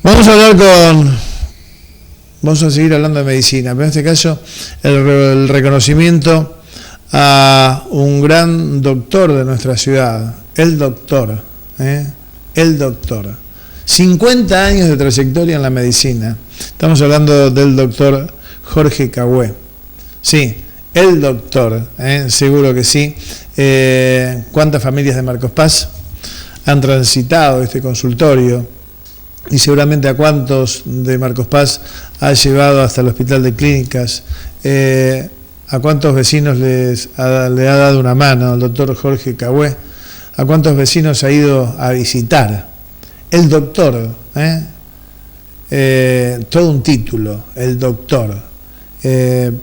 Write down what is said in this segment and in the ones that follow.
Vamos a seguir hablando de medicina, pero en este caso el reconocimiento a un gran doctor de nuestra ciudad, el doctor. 50 años de trayectoria en la medicina. Estamos hablando del doctor Jorge Cagüé. Sí, el doctor, seguro que sí. ¿Cuántas familias de Marcos Paz han transitado este consultorio? Y seguramente a cuántos de Marcos Paz ha llevado hasta el Hospital de Clínicas, a cuántos vecinos le ha dado una mano el doctor Jorge Cagüé, a cuántos vecinos ha ido a visitar. El doctor, todo un título, el doctor,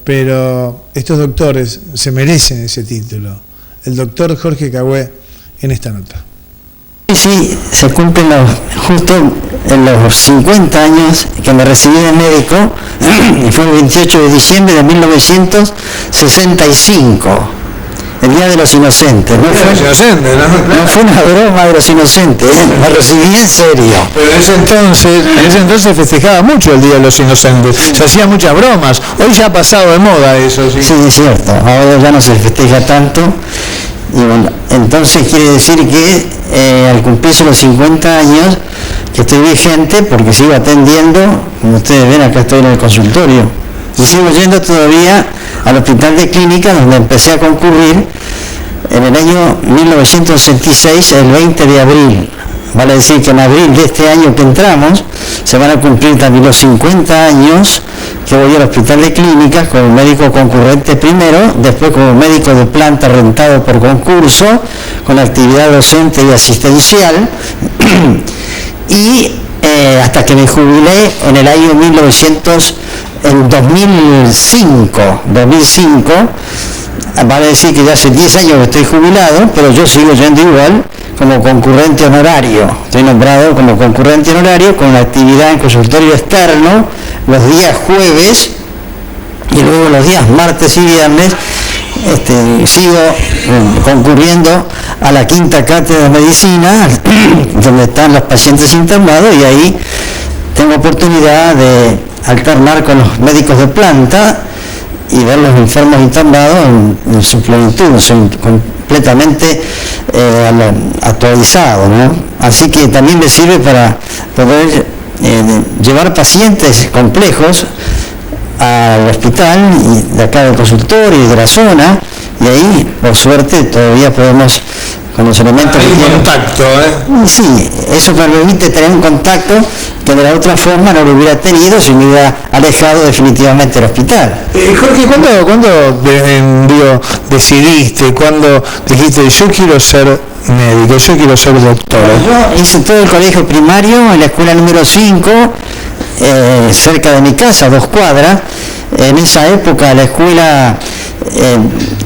pero estos doctores se merecen ese título. El doctor Jorge Cagüé en esta nota. Sí, se cumplen justo en los 50 años que me recibí de médico, y fue el 28 de diciembre de 1965, el Día de los Inocentes. No fue una broma de los inocentes, me recibí en serio. Pero en ese entonces festejaba mucho el Día de los Inocentes, se hacían muchas bromas, hoy ya ha pasado de moda eso. Sí, sí, es cierto, ahora ya no se festeja tanto. Y bueno, entonces quiere decir que al cumplirse los 50 años que estoy vigente, porque sigo atendiendo, como ustedes ven, acá estoy en el consultorio, y sigo yendo todavía al Hospital de Clínicas, donde empecé a concurrir en el año 1966, el 20 de abril. Vale decir que en abril de este año que entramos se van a cumplir también los 50 años que voy al Hospital de Clínicas como médico concurrente primero, después como médico de planta rentado por concurso, con actividad docente y asistencial, y hasta que me jubilé en el año 2005, vale decir que ya hace 10 años que estoy jubilado, pero yo sigo yendo igual como concurrente honorario. Estoy nombrado como concurrente honorario con la actividad en consultorio externo los días jueves y luego los días martes y viernes sigo concurriendo a la quinta cátedra de medicina donde están los pacientes internados, y ahí tengo oportunidad de alternar con los médicos de planta y ver los enfermos internados en su plenitud, completamente actualizado, ¿no? Así que también me sirve para poder llevar pacientes complejos al hospital y de acá del consultorio y de la zona, y ahí por suerte todavía podemos, con los elementos hay que un contacto, Sí, eso me permite tener un contacto que de la otra forma no lo hubiera tenido si me hubiera alejado definitivamente del hospital. Jorge, ¿cuándo decidiste, cuándo dijiste yo quiero ser médico, yo quiero ser doctor? Yo hice todo el colegio primario en la escuela número 5, cerca de mi casa, 2 cuadras. En esa época la escuela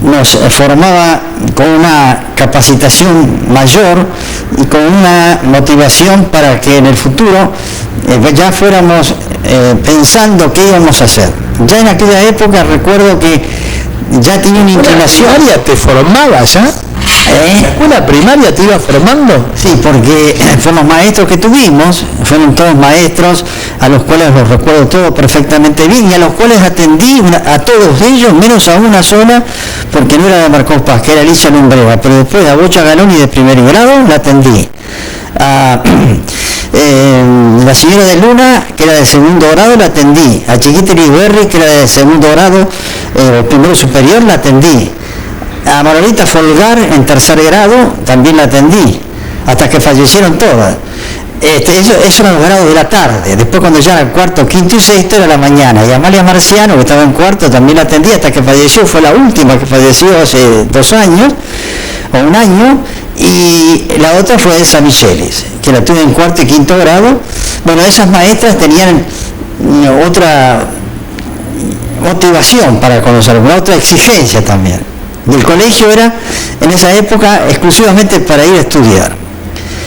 nos formaba con una capacitación mayor y con una motivación para que en el futuro ya fuéramos pensando qué íbamos a hacer. Ya en aquella época recuerdo que ya tenía una inclinación. ¿La primaria te formaba ya? ¿La escuela primaria te iba formando? Sí, porque fueron los maestros que tuvimos, fueron todos maestros a los cuales los recuerdo todos perfectamente bien y a los cuales atendí a todos ellos, menos a una sola, porque no era de Marcos Paz, que era Elisa Lumbrera, pero después a Bocha Galón y de primer grado la atendí. La señora de Luna, que era de segundo grado, la atendí. A Chiquita Berry, que era de segundo grado, primero superior, la atendí. A Margarita Folgar, en tercer grado, también la atendí, hasta que fallecieron todas. Eso eran los grados de la tarde. Después, cuando ya era cuarto, quinto y sexto, era la mañana. Y Amalia Marciano, que estaba en cuarto, también la atendí hasta que falleció. Fue la última que falleció hace 2 años, o 1 año. Y la otra fue Elsa Michelis, que la tuve en cuarto y quinto grado. Bueno, esas maestras tenían otra motivación para conocer, otra exigencia también. Y el colegio era, en esa época, exclusivamente para ir a estudiar.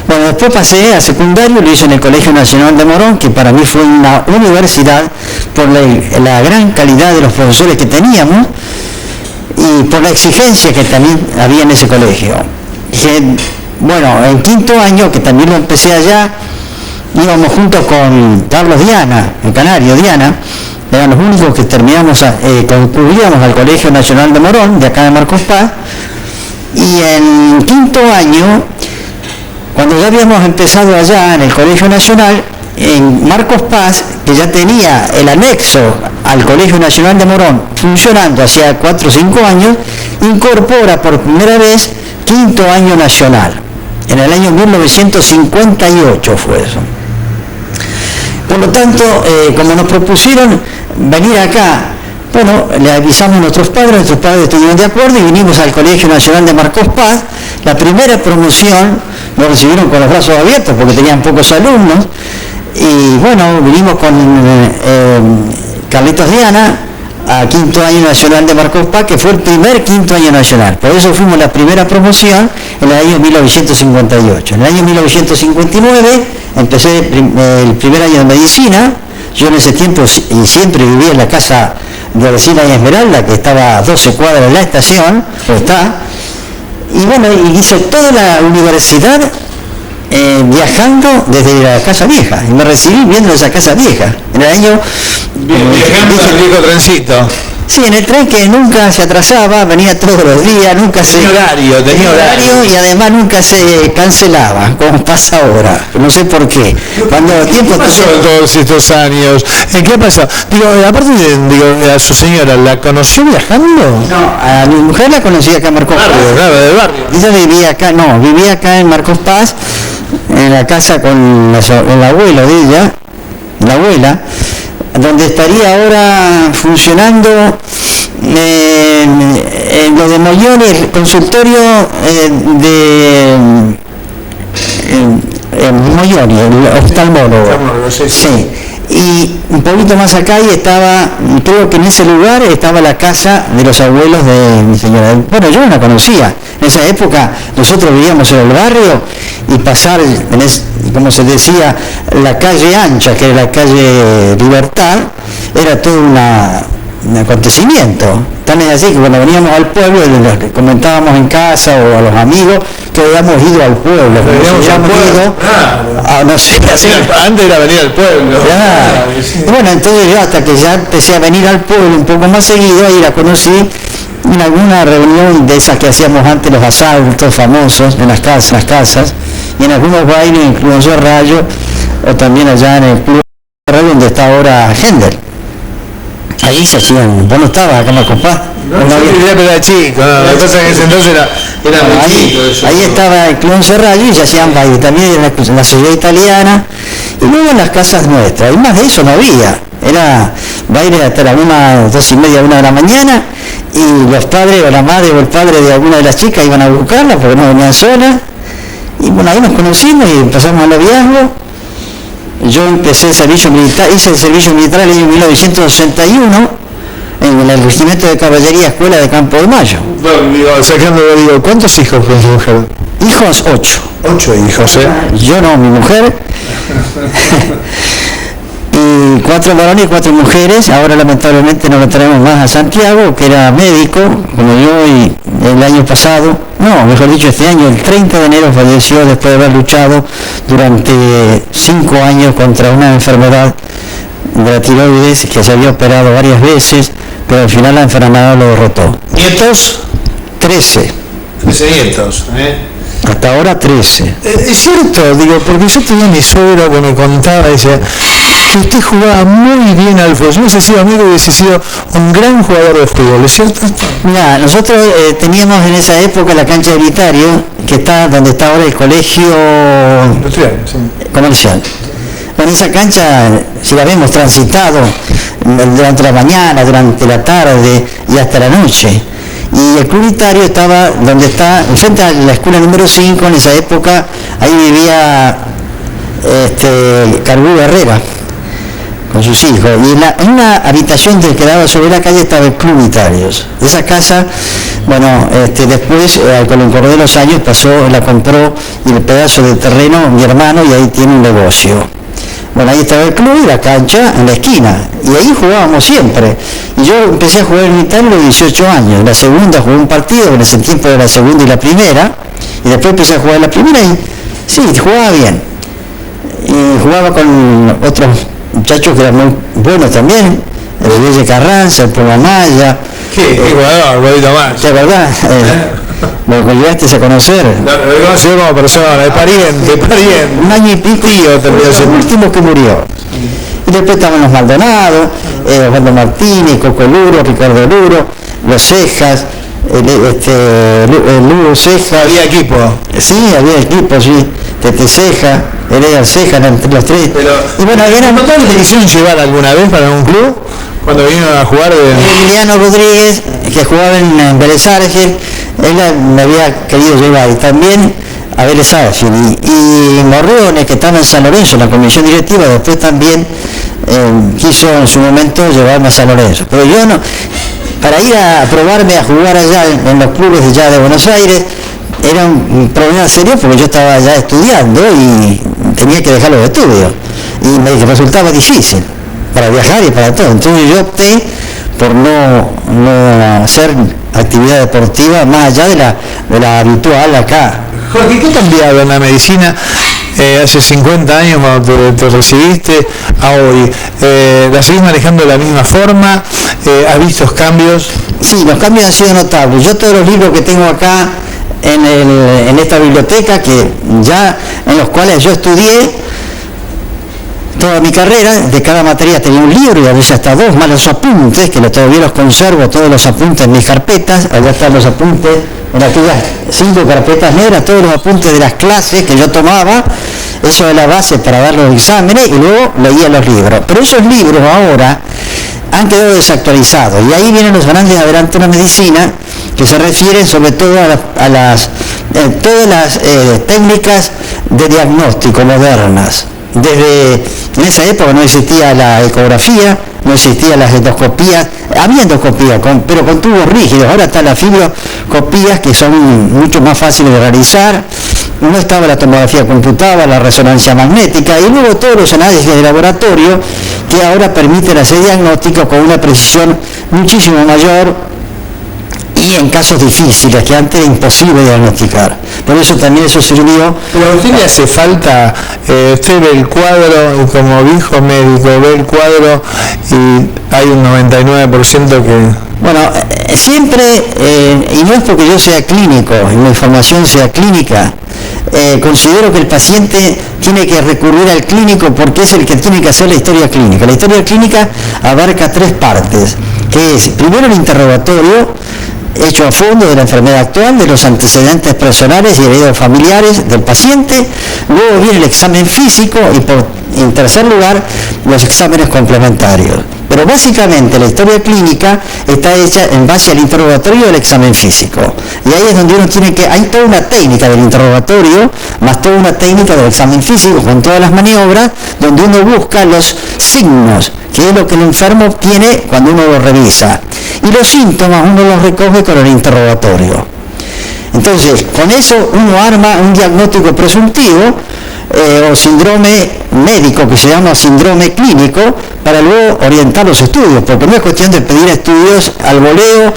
Bueno, después pasé a secundario, lo hice en el Colegio Nacional de Morón, que para mí fue una universidad por la gran calidad de los profesores que teníamos y por la exigencia que también había en ese colegio. Bueno, en quinto año, que también lo empecé allá, y íbamos junto con Carlos Diana, el canario Diana, eran los únicos que concluíamos al Colegio Nacional de Morón, de acá de Marcos Paz, y en quinto año, cuando ya habíamos empezado allá en el Colegio Nacional, en Marcos Paz, que ya tenía el anexo al Colegio Nacional de Morón funcionando hacía 4 o 5 años, incorpora por primera vez quinto año nacional. En el año 1958 fue eso. Por lo tanto, como nos propusieron venir acá, bueno, le avisamos a nuestros padres estuvieron de acuerdo y vinimos al Colegio Nacional de Marcos Paz. La primera promoción nos recibieron con los brazos abiertos porque tenían pocos alumnos. Y bueno, vinimos con Carlitos Diana a quinto año nacional de Marcos Paz, que fue el primer quinto año nacional. Por eso fuimos la primera promoción en el año 1958. En el año 1959 empecé el primer año de medicina. Yo en ese tiempo y siempre vivía en la casa de Alcina y Esmeralda, que estaba a 12 cuadras de la estación, o está. Y bueno, y hice toda la universidad viajando desde la Casa Vieja, y me recibí viendo esa Casa Vieja en el año viajando al viejo trencito. Sí, en el tren que nunca se atrasaba, venía todos los días, nunca tenía horario y además nunca se cancelaba, como pasa ahora. No sé por qué. Cuando el tiempo pasó todos estos años, ¿qué pasó? Digo, aparte a su señora, ¿la conoció viajando? No, a mi mujer la conocía acá en Marcos Paz. Claro, del barrio. Ella vivía acá en Marcos Paz, en la casa con el abuelo de ella, la abuela, donde estaría ahora funcionando lo de Moyón, el consultorio de Moyón, el oftalmólogo. Sí. Y un poquito más acá y estaba, creo que en ese lugar estaba la casa de los abuelos de mi señora. Bueno, yo no la conocía. En esa época nosotros vivíamos en el barrio y pasar, como se decía, la calle ancha, que era la calle Libertad, era todo un acontecimiento. Tan es así que cuando veníamos al pueblo, le comentábamos en casa o a los amigos que habíamos ido al pueblo. No sé, antes era venir al pueblo. Bueno, entonces yo hasta que ya empecé a venir al pueblo un poco más seguido, ahí la conocí en alguna reunión de esas que hacíamos antes, los asaltos famosos en las casas, y en algunos bailes, incluso Rayo, o también allá en el club donde está ahora Hendel. Ahí se hacían, vos no estabas acá en Marcos Paz. Pero era chico, la cosa que en ese entonces era muy chico. Ahí estaba el Club Serrallo y se hacían bailes también en la sociedad italiana y luego en las casas nuestras. Y más de eso no había. Era baile hasta las 1, 2 y media, 1 de la mañana, y los padres o la madre o el padre de alguna de las chicas iban a buscarla porque no venían solas. Y bueno, ahí nos conocimos y empezamos el noviazgo. Yo empecé el servicio militar, hice el servicio militar en el año 1961 en el Regimiento de Caballería Escuela de Campo de Mayo. Bueno, ¿cuántos hijos con su mujer? Hijos, 8. 8 hijos, Yo no, mi mujer. Y 4 varones y 4 mujeres. Ahora lamentablemente no lo tenemos más a Santiago, que era médico, como yo, y el año pasado, no, mejor dicho, este año, el 30 de enero falleció después de haber luchado durante 5 años contra una enfermedad de la tiroides que se había operado varias veces, pero al final la enfermedad lo derrotó. ¿Nietos? 13. 13 nietos, Hasta ahora 13. Es cierto, digo, porque yo tenía mi suegro que me contaba, decía, que usted jugaba muy bien al fútbol. Yo hubiese sido amigo y hubiese sido un gran jugador de fútbol, ¿es cierto? Mira, nosotros teníamos en esa época la cancha de Elitario, que está donde está ahora el colegio industrial, sí, comercial. En esa cancha, si la hemos transitado durante la mañana, durante la tarde y hasta la noche. Y el Club Itario estaba donde está, frente a la escuela número 5, en esa época, ahí vivía Carbú Herrera con sus hijos. Y en una habitación que quedaba sobre la calle estaba el Club Italios. Esa casa, bueno, después, con el correr de los años, la compró y el pedazo de terreno mi hermano, y ahí tiene un negocio. Bueno, ahí estaba el club y la cancha en la esquina, y ahí jugábamos siempre. Y yo empecé a jugar en Italia a los 18 años. En la segunda jugué un partido, en ese tiempo de la segunda y la primera, y después empecé a jugar en la primera y sí, jugaba bien. y jugaba con otros muchachos que eran muy buenos también, el Luis de Carranza, el Puma Maya. ¿Qué jugador, Rodito Maya? De verdad, lo llegaste a conocer. Lo conocí como persona, de pariente. Un año y pico, el último que murió. Y después estaban los Maldonado, Osvaldo Martínez, Coco Luro, Ricardo Luro, los Cejas, el Luro Cejas. ¿Había equipo? Sí, había equipo, sí. Tete Ceja, Heredar Ceja, entre los tres. Pero, y bueno, ¿no te hicieron llevar alguna vez para un club? Cuando vinieron a jugar Emiliano Rodríguez, que jugaba en Vélez Arfiel, él me había querido llevar, y también a Vélez Arfiel, y Morriones, que estaba en San Lorenzo, en la comisión directiva, después también quiso en su momento llevarme a San Lorenzo. Pero yo no, para ir a probarme a jugar allá en los clubes ya de Buenos Aires, era un problema serio porque yo estaba ya estudiando y tenía que dejar los estudios, y me resultaba difícil para viajar y para todo. Entonces yo opté por no hacer actividad deportiva más allá de la habitual acá. Jorge, ¿qué ha cambiado en la medicina hace 50 años cuando te recibiste a hoy? ¿La seguís manejando de la misma forma? ¿Has visto cambios? Sí, los cambios han sido notables. Yo todos los libros que tengo acá en esta biblioteca, en los cuales yo estudié toda mi carrera, de cada materia tenía un libro y a veces hasta dos, más los apuntes, que todavía los conservo, todos los apuntes en mis carpetas. Allá están los apuntes, en aquellas 5 carpetas negras, todos los apuntes de las clases que yo tomaba. Eso es la base para dar los exámenes, y luego leía los libros. Pero esos libros ahora han quedado desactualizados, y ahí vienen los grandes adelantos en la medicina, que se refieren sobre todo a todas las técnicas de diagnóstico modernas. En esa época no existía la ecografía, no existían las endoscopías, había endoscopía, pero con tubos rígidos. Ahora están las fibroscopías, que son mucho más fáciles de realizar. No estaba la tomografía computada, la resonancia magnética, y luego todos los análisis de laboratorio que ahora permiten hacer diagnósticos con una precisión muchísimo mayor, y en casos difíciles que antes era imposible diagnosticar. Por eso también eso sirvió. Pero a usted le hace falta, usted ve el cuadro, como dijo médico, ve el cuadro y hay un 99% que... Bueno, siempre, y no es porque yo sea clínico y mi formación sea clínica, considero que el paciente tiene que recurrir al clínico porque es el que tiene que hacer la historia clínica. La historia clínica abarca 3 partes, que es primero el interrogatorio hecho a fondo de la enfermedad actual, de los antecedentes personales y herederos familiares del paciente. Luego viene el examen físico y en tercer lugar los exámenes complementarios. Pero básicamente la historia clínica está hecha en base al interrogatorio del examen físico. Y ahí es donde uno hay toda una técnica del interrogatorio, más toda una técnica del examen físico, con todas las maniobras, donde uno busca los signos, que es lo que el enfermo tiene cuando uno lo revisa. Y los síntomas uno los recoge con el interrogatorio. Entonces, con eso uno arma un diagnóstico presuntivo, o síndrome médico, que se llama síndrome clínico, para luego orientar los estudios, porque no es cuestión de pedir estudios al voleo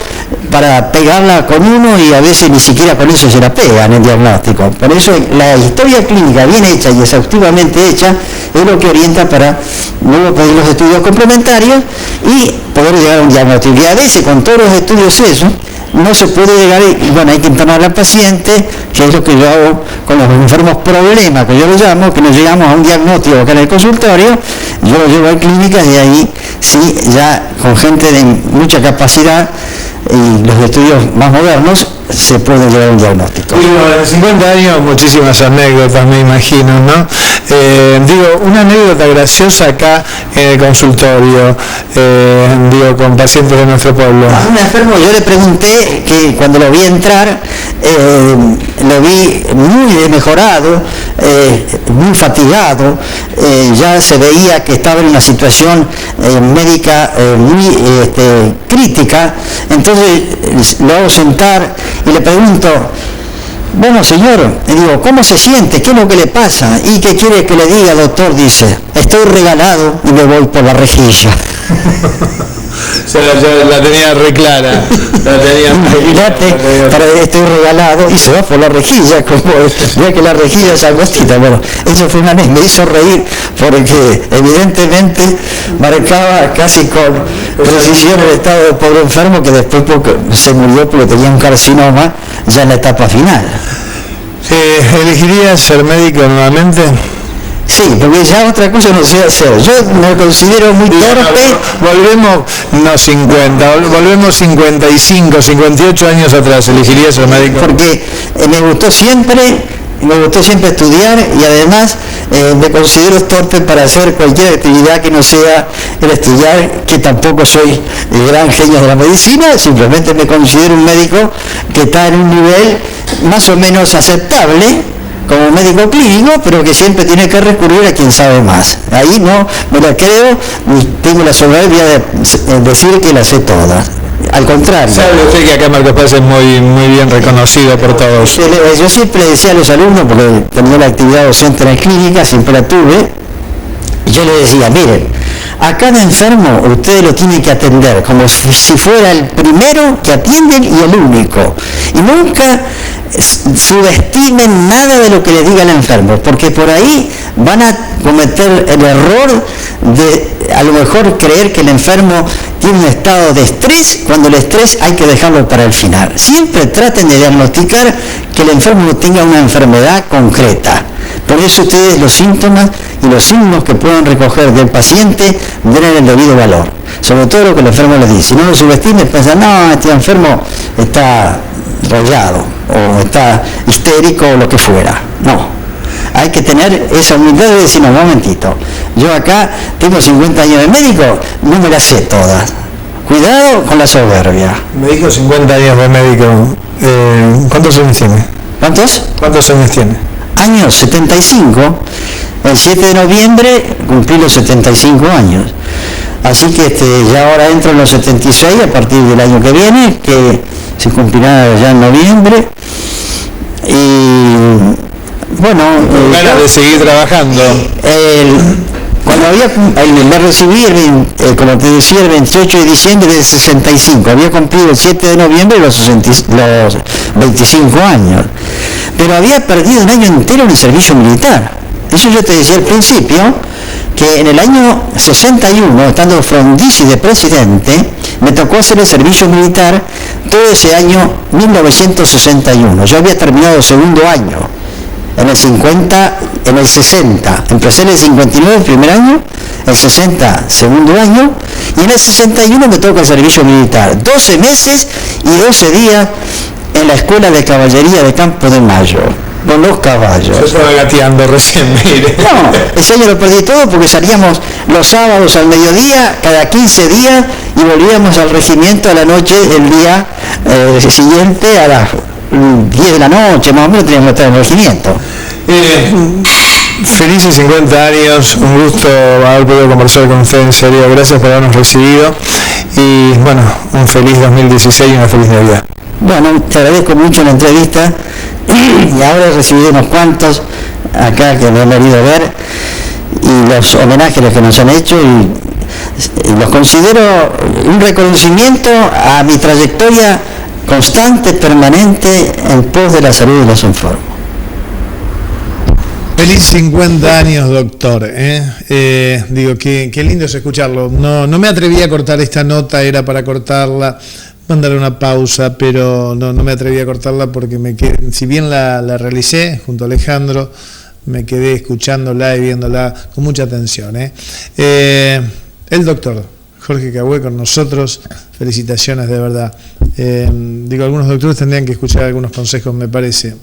para pegarla con uno, y a veces ni siquiera con eso se la pega en el diagnóstico. Por eso la historia clínica bien hecha y exhaustivamente hecha es lo que orienta para luego pedir los estudios complementarios y poder llegar a un diagnóstico. Y a veces con todos los estudios eso no se puede llegar, y bueno, hay que internar al paciente, que es lo que yo hago con los enfermos problemas, que yo lo llamo, que nos llegamos a un diagnóstico acá en el consultorio, yo lo llevo a clínicas, y ahí sí, ya con gente de mucha capacidad y los estudios más modernos, se puede llevar un diagnóstico. Y bueno, en 50 años muchísimas anécdotas, me imagino, ¿no? Una anécdota graciosa acá en el consultorio, con pacientes de nuestro pueblo. A un enfermo yo le pregunté, que cuando lo vi entrar, lo vi muy desmejorado, muy fatigado, ya se veía que estaba en una situación médica muy crítica. Entonces lo hago sentar y le pregunto: bueno, señor, le digo, ¿cómo se siente? ¿Qué es lo que le pasa? ¿Y qué quiere que le diga, doctor? Dice: estoy regalado y me voy por la rejilla. Yo la tenía re clara. Imagínate, estoy regalado y se va por la rejilla, como ya que la rejilla es angostita. Bueno, eso fue una vez, me hizo reír porque evidentemente marcaba casi con precisión el estado del pobre enfermo, que después se murió porque tenía un carcinoma ya en la etapa final. ¿Elegirías ser médico nuevamente? Sí, porque ya otra cosa no sé hacer. Yo me considero muy torpe. Volvemos 55, 58 años atrás. ¿Elegirías ser médico? Porque me gustó siempre estudiar, y además me considero torpe para hacer cualquier actividad que no sea el estudiar, que tampoco soy el gran genio de la medicina, simplemente me considero un médico que está en un nivel más o menos aceptable como médico clínico, pero que siempre tiene que recurrir a quien sabe más. Ahí no me la creo, ni tengo la soberbia de decir que la sé toda. Al contrario. Sabe usted que acá Marcos Paz es muy bien reconocido por todos. Yo siempre le decía a los alumnos, porque tenía la actividad docente en la clínica, siempre la tuve, y yo les decía, miren, a cada enfermo ustedes lo tienen que atender como si fuera el primero que atienden y el único. Y nunca subestimen nada de lo que le diga el enfermo, porque por ahí van a cometer el error de a lo mejor creer que el enfermo tiene un estado de estrés, cuando el estrés hay que dejarlo para el final. Siempre traten de diagnosticar que el enfermo no tenga una enfermedad concreta. Por eso ustedes los síntomas y los signos que puedan recoger del paciente den el debido valor, sobre todo lo que el enfermo les dice. Si no lo subestimen, piensan, no, este enfermo está rayado o está histérico o lo que fuera. No, hay que tener esa humildad de decir, no, un momentito, yo acá tengo 50 años de médico, no me las sé todas. Cuidado con la soberbia. Me dijo 50 años de médico. ¿Cuántos años tiene? ¿Cuántos años tiene? Años 75. El 7 de noviembre cumplí los 75 años. Así que ya ahora entro en los 76 a partir del año que viene, que se cumplirá ya en noviembre. Y bueno, ganas de seguir trabajando. Cuando me recibí, como te decía, el 28 de diciembre del 65, había cumplido el 7 de noviembre los 25 años, pero había perdido un año entero en el servicio militar. Eso yo te decía al principio, que en el año 61, estando Frondizi de presidente, me tocó hacer el servicio militar todo ese año 1961. Yo había terminado el segundo año. En el 60, empecé en el 59 el primer año, el 60 segundo año, y en el 61 me toca el servicio militar, 12 meses y 12 días en la Escuela de Caballería de Campo de Mayo, con los caballos. Yo estaba gateando recién, mire. No, ese año lo perdí todo porque salíamos los sábados al mediodía, cada 15 días, y volvíamos al regimiento a la noche, el día siguiente a las 10 de la noche, más o menos teníamos que estar en el regimiento. Felices 50 años, un gusto haber podido conversar con usted, en serio, gracias por habernos recibido, y bueno, un feliz 2016 y una feliz Navidad. Bueno, te agradezco mucho la entrevista, y ahora he recibido unos cuantos acá que me han venido a ver, y los homenajes que nos han hecho, y los considero un reconocimiento a mi trayectoria constante, permanente, en pos de la salud de los enfermos. Feliz 50 años, doctor. Digo, qué lindo es escucharlo. No me atreví a cortar esta nota, era para cortarla, mandarle una pausa, pero no me atreví a cortarla porque si bien la realicé junto a Alejandro, me quedé escuchándola y viéndola con mucha atención. El doctor Jorge Cagüe con nosotros, felicitaciones de verdad. Algunos doctores tendrían que escuchar algunos consejos, me parece.